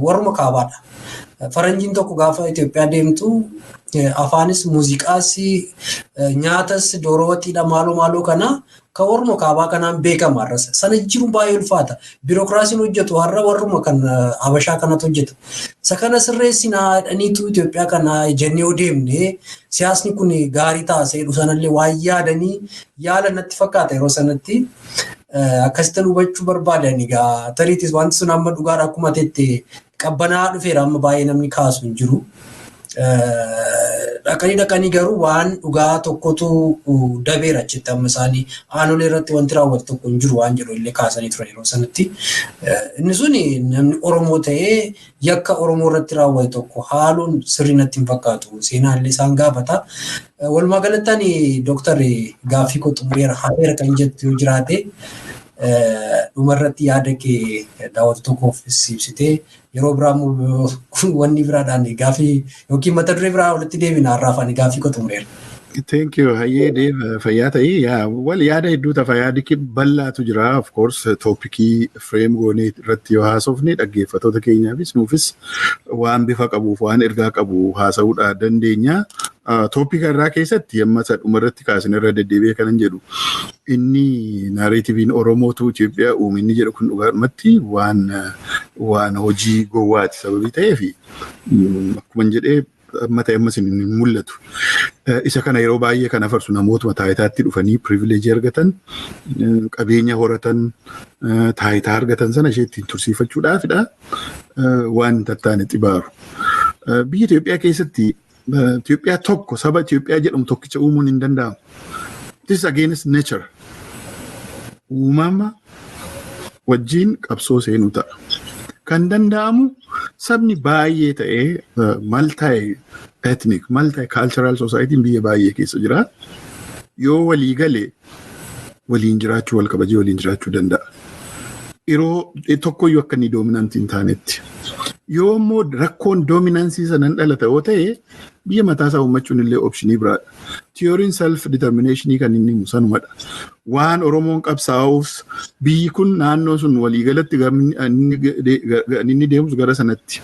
warruma kaabaadha. Faranjiin tokko gaafa Itoophiyaa deemtu afaanis muuziqaas nyaatas doorootiidha maaloo kana ka warruma kaabaa kanaan beekama har'as. Sana jiruun baay'ee ulfaata. Biirokiraasiin hojjetu har'a warruma kan Habashaa kanatu hojjeta. Isa kana sirreessinaa dhaniitu Itoophiyaa kana jennee yoo deemne siyaasni kun gaarii taasee dhufu sanallee waan yaadanii yaala natti fakkaata yeroo sanatti. Akkasitti hubachuu barbaadan egaa tariitis wanti sun amma dhugaadha akkuma teette qabbanaa dhufeera amma baay'ee namni kaasu hin jiru. Dhaqanii garuu waan dhugaa tokkotu dabeera jettee amma isaanii aanolee irratti wanti raawwatu tokko hin jiru waan jedhu illee kaasanii turan yeroo sanatti. Inni sun namni Oromoo ta'ee yakka Oromoo irratti raawwate tokko haaluun sirrii natti hin fakkaatu. Seenaallee isaan gaafata. Walumaa galatti Dr. Gaaffii koo xumureera hafeera kan jettu yoo jiraate dhumarratti yaada kee daawwatu tokkoof ibsitee yeroo biraa wanni biraadhaan gaaffii yookiin mata duree biraa walitti deebina har'aaf ani gaaffii koo xumureera. Thank you. Hayyee Dave fayyaa ta'ii wal yaada hedduu tafa yaadi bal'aatu jira. Of course toopikii frame goonee irratti yoo haasofne dhaggeeffattoota keenyaafis nuufis waan bifa qabuuf waan ergaa qabu haasa'uudha dandeenya. Tooppika irraa keessatti amma isa dhumarratti kaasan irra deddeebi'ee kanan jedhu inni naareetiviin Oromootu Itoophiyaa uume inni jedhu kun dhugaadhumatti waan hojii gowwaati sababii ta'eef akkuma jedhee amma ta'e ammas hin mul'atu. Isa kana yeroo baay'ee kan afarsu namootuma taayitaatti dhufanii privileejii argatan qabeenya horatan taayitaa argatan sana ishee ittiin tursiifachuudhaafidha waan tattaane xibaaru. Biyya Itoophiyaa keessatti Itoophiyaa tokko saba Itoophiyaa jedhamu tokkicha uumuun hin danda'amu. This is against nature. Uumama wajjin qabsoo seenuu ta'a. Kan danda'amu sabni baay'ee ta'ee multi-ethnic, multi-cultural society biyya baay'ee keessa jira. Yoo walii galee waliin jiraachuu wal kabajee waliin jiraachuu danda'a. Yeroo tokkoyyuu akka inni doominantii hin taanetti. Yoo immoo rakkoon doominansii sanan dhalata yoo ta'e biyya mataasaa uummachuun illee opshinii biraadha. Tiyooriin self determinationii kan inni sanumadha. Waan Oromoon qabsaa'uuf biyyi kun naannoo sun waliigalatti inni deemus gara sanatti.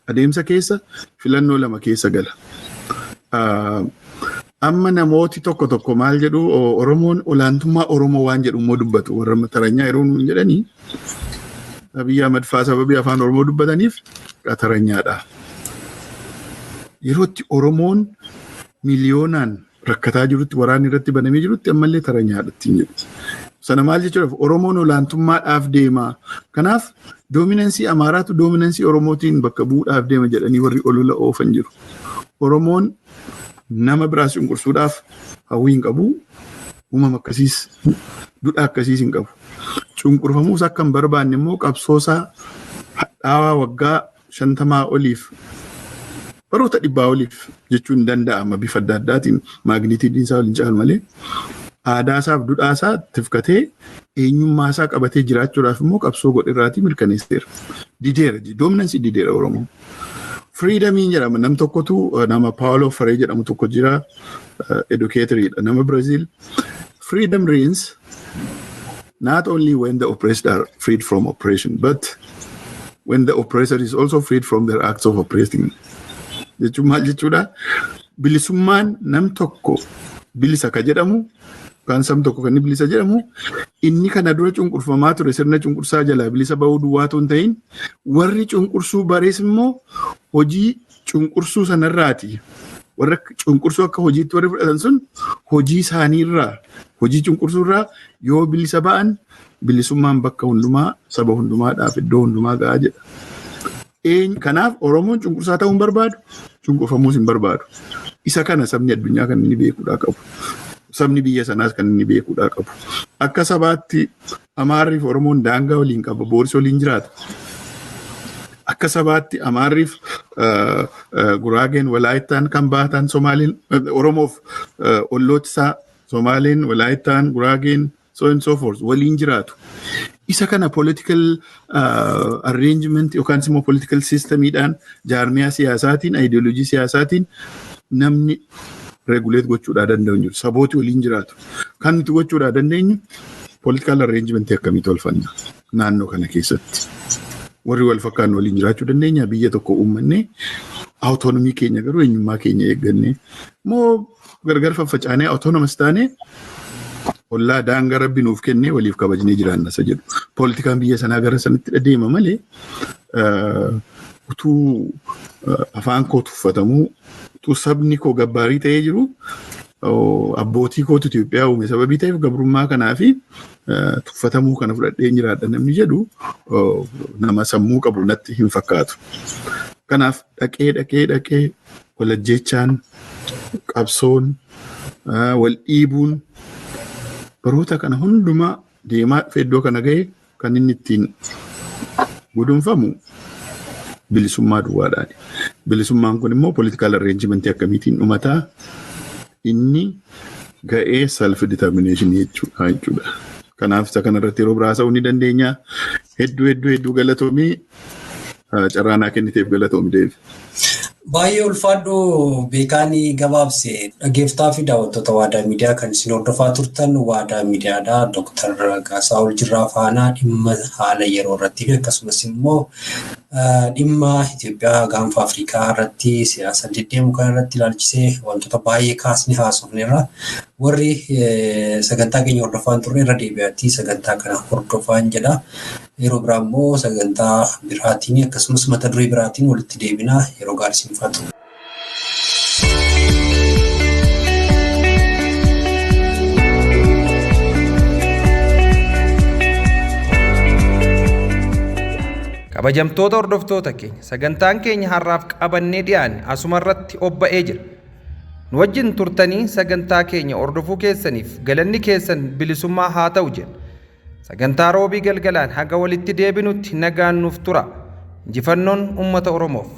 Adeemsa keessa filannoo lama keessa gala. Amma namooti tokko maal jedhu Oromoon olaantummaa Oromoo waan jedhu immoo dubbatu warra taranyaa yeroo nuun jedhanii biyya madfaa sababii afaan Oromoo dubbataniif taranyaadha. Yerootti Oromoon miliyoonaan rakkataa jirutti waraanni irratti banamee jirutti ammallee taranyaadha ittiin jedhu. Sana maal jechuudhaaf Oromoon olaantummaadhaaf deema. Kanaaf doominansii Amaaraatu doominansii Oromootiin bakka bu'uudhaaf deema jedhanii warri olola oofan jiru. Oromoon nama biraas cunqursuudhaaf hawwii hin qabu. Uumama akkasiis duudhaa akkasiis hin qabu. Cunqurfamuus akka hin barbaanne immoo qabsoosaa hadhaawaa waggaa 50 oliif baroota 100 oliif jechuun hin danda'ama bifa adda addaatiin maagniitiidiin isaa waliin caalu malee aadaasaaf duudhaasaa tifkatee eenyummaasaa qabatee jiraachuudhaaf immoo qabsoo godhirraatii mirkaneesseera. Dideera doominansii dideera Oromoo. Freedomiin jedhama nam tokkotu nama Paulo Freire jedhamu tokko jira educatoriidha nama Brazil. Freedom reigns not only when the oppressed are freed from oppression but when the oppressor is also freed from their acts of oppressing. Jechuun maal jechuudha? Bilisummaan nam tokko bilisa ka jedhamu kan sam tokko kan bilisa jedhamu inni kana dura cunqurfamaa ture sirna cunqursaa jalaa bilisa ba'uu duwwaatu hin ta'in warri cunqursuu barees immoo hojii cunqursuu sanarraati. Warra cunqursuu akka hojiitti warri fudhatan sun hojii isaaniirraa hojii cunqursuurraa yoo bilisa ba'an bilisummaan bakka hundumaa saba hundumaadhaaf iddoo hundumaa gahaa jedha. Kanaaf Oromoon cunqursaa ta'uu hin barbaadu, cunqurfamuus hin barbaadu. Isa kana sabni addunyaa kan inni beekuudhaa qabu. Sabni biyya sanaas kan inni beekuudhaa qabu. Akka sabaatti Amaarriif Oromoon daangaa waliin qaba, boorsi waliin jiraata. Akka sabaatti Amaarriif Guraageen Walaayittaan kan baatan Somaaliin Oromoof ollootisaa Somaaleen Walaayittaan Guraageen so and so forth waliin jiraatu. Isa kana political arrangement yookaan immoo political systemiidhaan jaarmiyaa siyaasaatiin ideoloojii siyaasaatiin namni regulate gochuudhaa danda'u jiru. Sabooti waliin jiraatu. Kan nuti gochuudhaa dandeenyu political arrangement akkamii tolfanna naannoo kana keessatti. Warri wal fakkaannu waliin jiraachuu dandeenya biyya tokko uummanne autonomii keenya garuu eenyummaa keenya eegganne moo gargar faffacaanee autonomous taanee ollaa daangaa rabbi nuuf kennee waliif kabajnee jiraanna isa jedhu. Poolitikaan biyya sanaa gara sanatti deema malee utuu afaan koo tuffatamuu utuu sabni koo gabbaarii ta'ee jiru abbootii kootu Itoophiyaa uume sababii ta'eef gabrummaa kanaa fi tuffatamuu kana fudhadhee jiraadha namni jedhu nama sammuu qabu natti hin fakkaatu. Kanaaf dhaqee walajjechaan qabsoon wal dhiibuun baroota kana hundumaa deemaa dhufe iddoo kana ga'e kan inni ittiin gudunfamu bilisummaa duwwaadhaani. Bilisummaan kun immoo political arrangement akkamiitiin dhumataa inni ga'ee self determination jechuudha. Kanaaf isa kanarratti yeroo biraasa'uu ni dandeenya. Hedduu galatoomii carraanaa kenniteef galatoomii deebi. Baay'ee ulfaadhoo beekaanii gabaabse dhaggeeffattoota fi daawwattoota Waadaa Miidiyaa kan isin hordofaa turtan Waadaa Miidiyaadhaa Dr. Ragaasaa Oljirraa faana dhimma haala yeroo irratti akkasumas immoo dhimma Itoophiyaa gaanfa Afrikaa irratti siyaasa deddeemu kan irratti ilaalchisee wantoota baay'ee kaasni haasofneerra. Warri sagantaa keenya hordofaan turre irra deebi'aatti sagantaa kana hordofaan jedha. Yeroo biraa immoo sagantaa biraatiin akkasumas mata duree biraatiin walitti deebina. Yeroo gaarii siif haa ta'u. Kabajamtoota hordoftoota keenya sagantaan keenya har'aaf qabannee dhiyaanne asuma irratti obba'ee jira. Nu wajjin turtanii sagantaa keenya hordofuu keessaniif galanni keessan bilisummaa haa ta'u jenna. Sagantaa roobii galgalaan haga walitti deebinutti nagaan nuuf tura. Injifannoon uummata Oromoof.